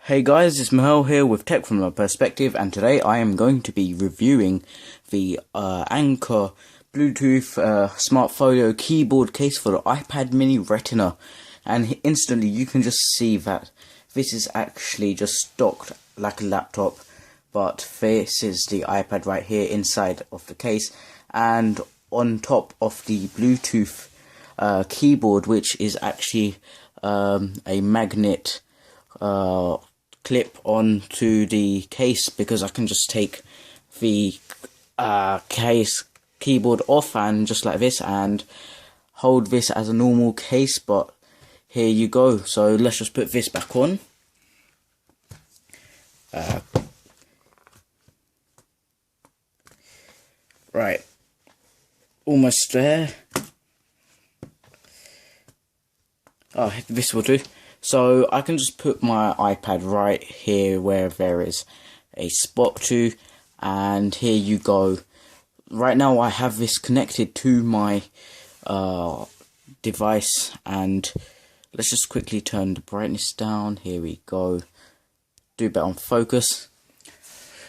Hey guys, it's Mahal here with Tech from a Perspective, and today I am going to be reviewing the Anker Bluetooth Smart Folio Keyboard Case for the iPad Mini Retina. And instantly you can just see that this is actually just stocked like a laptop, but this is the iPad right here inside of the case, and on top of the Bluetooth keyboard, which is actually a magnet clip onto the case, because I can just take the keyboard off and just like this and hold this as a normal case. But here you go. So let's just put this back on. Right, almost there. Oh, this will do. So I can just put my iPad right here where there is a spot to, and here you go. Right now I have this connected to my device, and let's just quickly turn the brightness down. Here we go. Do better on focus.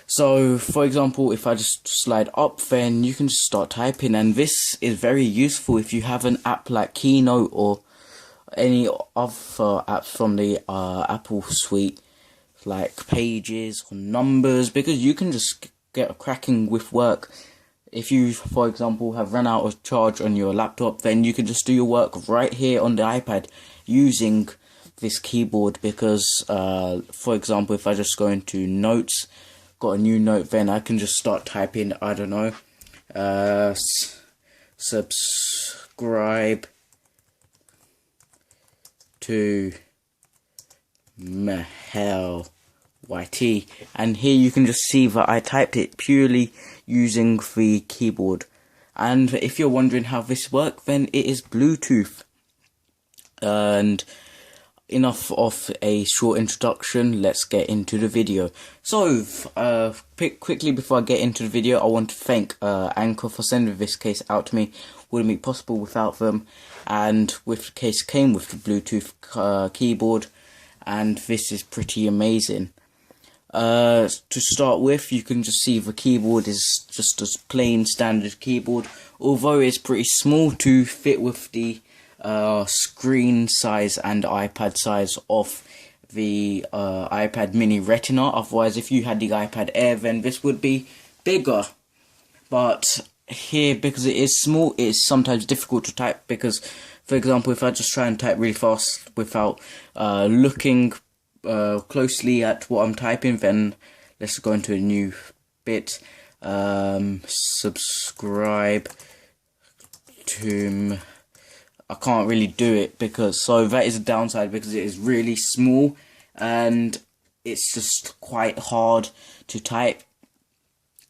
So for example, if I just slide up, then you can just start typing, and this is very useful if you have an app like Keynote or any other apps from the Apple suite, like Pages or Numbers, because you can just get cracking with work. If you, for example, have run out of charge on your laptop, then you can just do your work right here on the iPad using this keyboard. Because for example, if I just go into Notes, got a new note, then I can just start typing, I don't know, subscribe to Mahal YT, and here you can just see that I typed it purely using the keyboard. And if you're wondering how this works, then it is Bluetooth. And enough of a short introduction, let's get into the video. So quickly before I get into the video, I want to thank Anker for sending this case out to me. Wouldn't be possible without them. And with the case came with the Bluetooth keyboard, and this is pretty amazing. To start with, you can just see the keyboard is just a plain standard keyboard, although it's pretty small to fit with the screen size and iPad size of the iPad Mini Retina. Otherwise, if you had the iPad Air, then this would be bigger. But here, because it is small, it is sometimes difficult to type, because for example, if I just try and type really fast without looking closely at what I'm typing, then let's go into a new bit. Subscribe to, I can't really do it, because so that is a downside, because it is really small and it's just quite hard to type.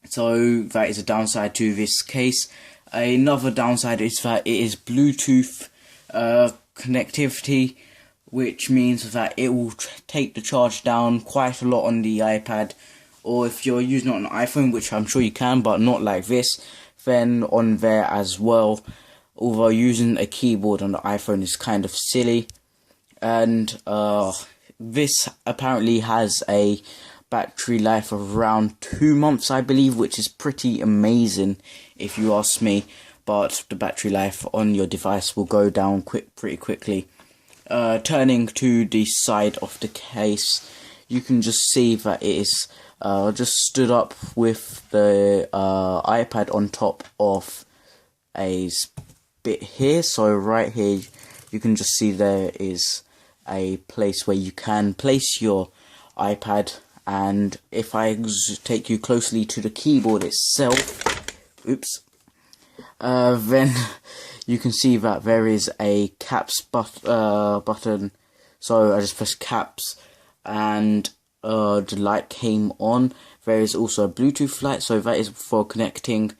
So that is a downside to this case. Another downside is that it is Bluetooth connectivity, which means that it will take the charge down quite a lot on the iPad. Or if you're using it on an iPhone, which I'm sure you can, but not like this, then on there as well. Although using a keyboard on the iPhone is kind of silly. And this apparently has a battery life of around 2 months, I believe, which is pretty amazing if you ask me. But the battery life on your device will go down pretty quickly. Turning to the side of the case, you can just see that it is just stood up with the iPad on top of a bit here. So right here you can just see there is a place where you can place your iPad. And if I take you closely to the keyboard itself, then you can see that there is a caps button. So I just press caps, and the light came on. There is also a Bluetooth light, so that is for connecting,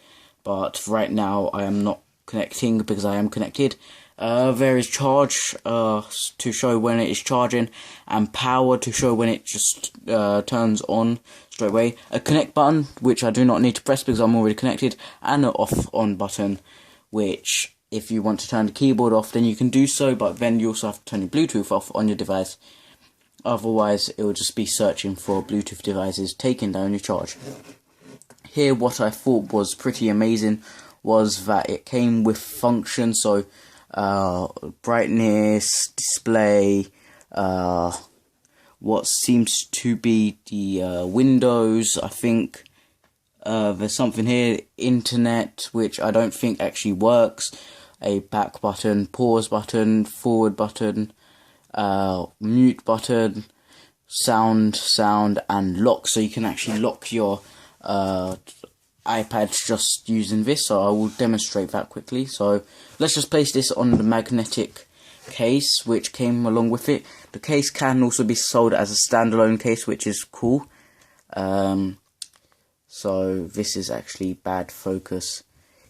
but right now I am not connecting because I am connected. There is charge to show when it is charging, and power to show when it just turns on straight away. A connect button, which I do not need to press because I'm already connected, and an off on button, which if you want to turn the keyboard off, then you can do so, but then you also have to turn your Bluetooth off on your device. otherwise it will just be searching for Bluetooth devices taking down your charge. Here, what I thought was pretty amazing was that it came with functions, so brightness, display, what seems to be the windows, I think. There's something here, internet, which I don't think actually works, a back button, pause button, forward button, mute button, sound, and lock, so you can actually lock your iPad just using this. So I will demonstrate that quickly. So let's just place this on the magnetic case which came along with it. The case can also be sold as a standalone case, which is cool. So this is actually bad focus.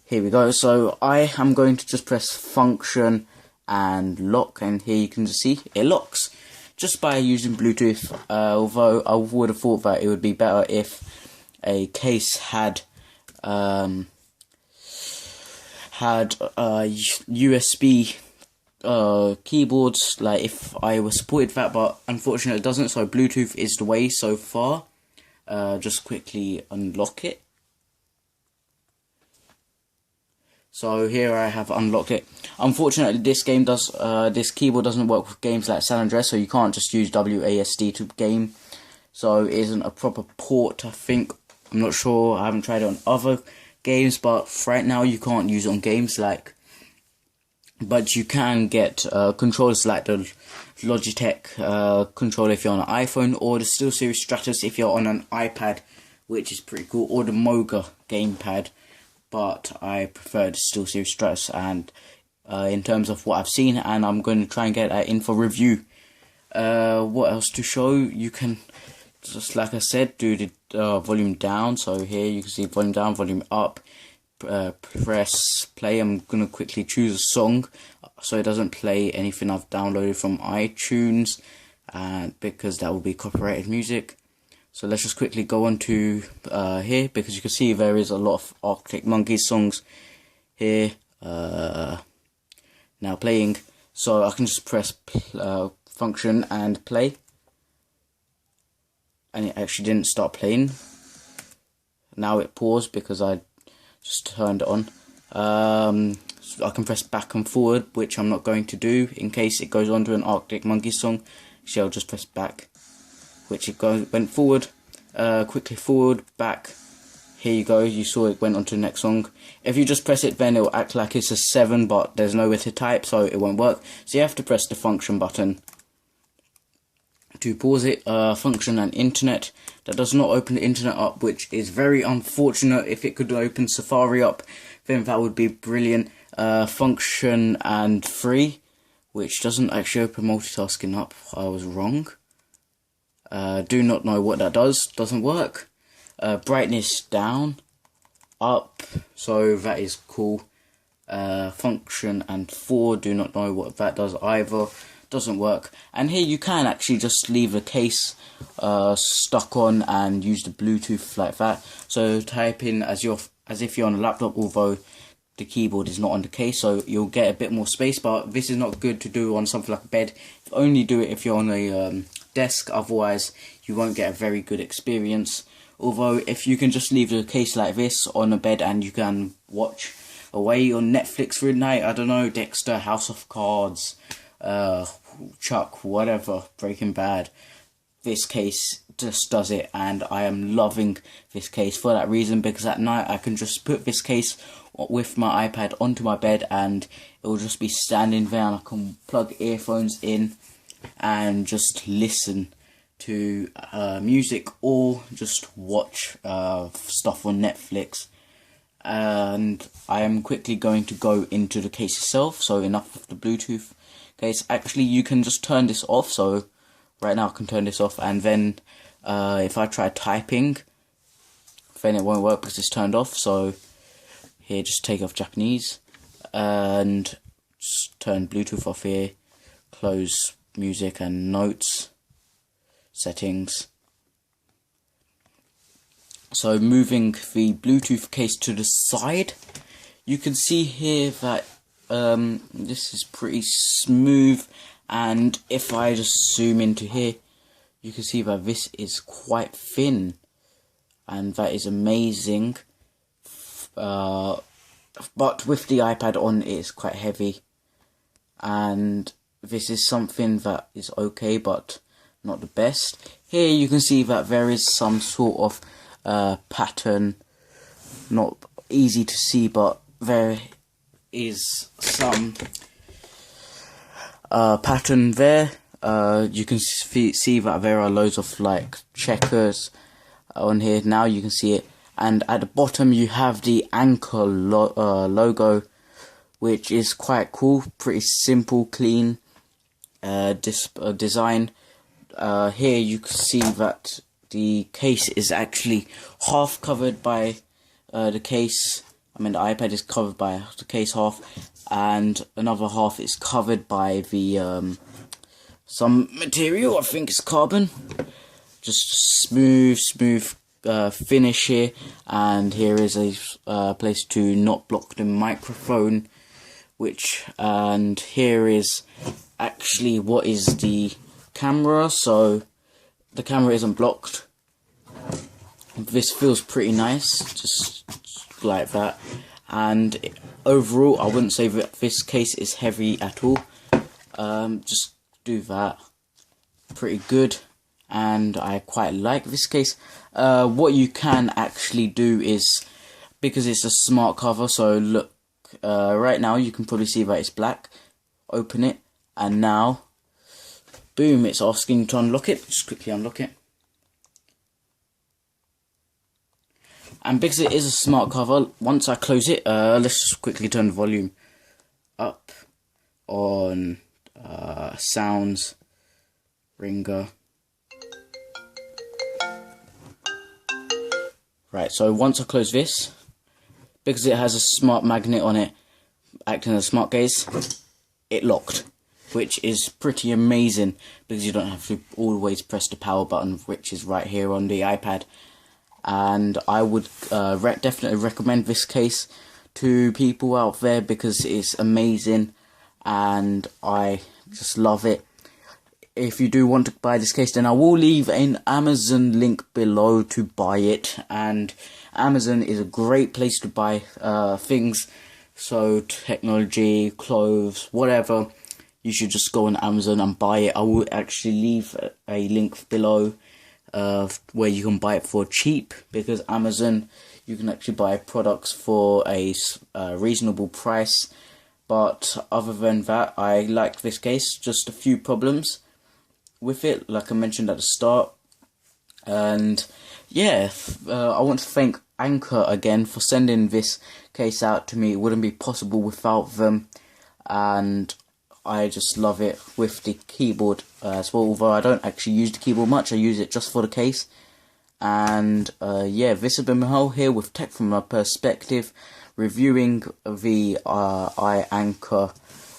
Here we go. So I am going to just press function and lock, and here you can see it locks just by using Bluetooth. Although I would have thought that it would be better if a case had USB keyboards, like if I was supported that, but unfortunately it doesn't. So Bluetooth is the way so far. Just quickly unlock it. So here I have unlocked it. Unfortunately, this keyboard doesn't work with games like San Andreas, so you can't just use WASD to game. So it isn't a proper port, I think. I'm not sure. I haven't tried it on other games, but right now you can't use it on games but you can get controllers like the Logitech controller if you're on an iPhone, or the SteelSeries Stratus if you're on an iPad, which is pretty cool, or the Moga gamepad. But I prefer the SteelSeries Stratus, and in terms of what I've seen, and I'm going to try and get that in for review. What else to show? You can, just like I said, do the volume down. So here you can see volume down, volume up. Press play. I'm going to quickly choose a song so it doesn't play anything I've downloaded from iTunes, because that will be copyrighted music. So let's just quickly go on to here, because you can see there is a lot of Arctic Monkeys songs here now playing. So I can just press function and play, and it actually didn't start playing. Now it paused because I just turned it on. So I can press back and forward, which I'm not going to do in case it goes on to an Arctic Monkeys song. So I'll just press back, which it went forward, quickly forward, back. Here you go, you saw it went on to the next song. If you just press it, then it will act like it's a 7, but there's nowhere to type, so it won't work. So you have to press the function button to pause it. Function and internet. That does not open the internet up, which is very unfortunate. If it could open Safari up, then that would be brilliant. Function and free, which doesn't actually open multitasking up. I was wrong. Do not know what that does. Doesn't work. Brightness down, up. So that is cool. Function and 4. Do not know what that does either. Doesn't work. And here you can actually just leave the case stuck on and use the Bluetooth like that. So type in as if you're on a laptop, although the keyboard is not on the case, so you'll get a bit more space. But this is not good to do on something like a bed. Only do it if you're on a desk, otherwise you won't get a very good experience. Although if you can just leave the case like this on a bed and you can watch away on Netflix for a night, I don't know, Dexter, House of Cards, Chuck, whatever, Breaking Bad, this case just does it, and I am loving this case for that reason, because at night I can just put this case with my iPad onto my bed and it will just be standing there, and I can plug earphones in and just listen to music or just watch stuff on Netflix. And I am quickly going to go into the case itself. So enough of the Bluetooth case. Actually, you can just turn this off. So right now I can turn this off, and then if I try typing, then it won't work because it's turned off. So here, just take off Japanese and just turn Bluetooth off here. Close music and notes, settings. So moving the Bluetooth case to the side, you can see here that this is pretty smooth, and if I just zoom into here, you can see that this is quite thin, and that is amazing. But with the iPad on, it is quite heavy, and this is something that is okay, but not the best. Here you can see that there is some sort of pattern, not easy to see, but there is some pattern there. You can see that there are loads of like checkers on here. Now you can see it, and at the bottom you have the Anker logo, which is quite cool. Pretty simple, clean design. Here you can see that the case is actually half covered by the case. I mean, the iPad is covered by the case half, and another half is covered by the some material. I think it's carbon. Just smooth finish here, and here is a place to not block the microphone, and here is actually what is the camera, so the camera isn't blocked. This feels pretty nice, just like that. And overall, I wouldn't say that this case is heavy at all. Just do that. Pretty good, and I quite like this case. What you can actually do is, because it's a smart cover, so look, right now you can probably see that it's black. Open it, and now, boom, it's asking you to unlock it. Just quickly unlock it. And because it is a smart cover, once I close it, let's just quickly turn the volume up on sounds, ringer. Right, so once I close this, because it has a smart magnet on it, acting as a smart case, it locked, which is pretty amazing, because you don't have to always press the power button, which is right here on the iPad. And I would definitely recommend this case to people out there, because it's amazing and I just love it. If you do want to buy this case, then I will leave an Amazon link below to buy it, and Amazon is a great place to buy things, so technology, clothes, whatever. You should just go on Amazon and buy it. I will actually leave a link below where you can buy it for cheap, because Amazon, you can actually buy products for a reasonable price. But other than that, I like this case. Just a few problems with it, like I mentioned at the start. And yeah, I want to thank Anker again for sending this case out to me. It wouldn't be possible without them, and I just love it with the keyboard as well. Although I don't actually use the keyboard much, I use it just for the case. And yeah, this has been Mahal here with Tech from a Perspective, reviewing the Anker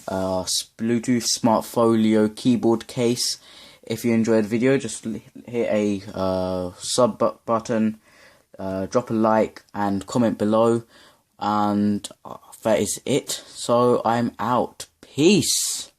Bluetooth Smart Folio Keyboard Case. If you enjoyed the video, just hit a sub button, drop a like and comment below, and that is it. So I'm out. Peace.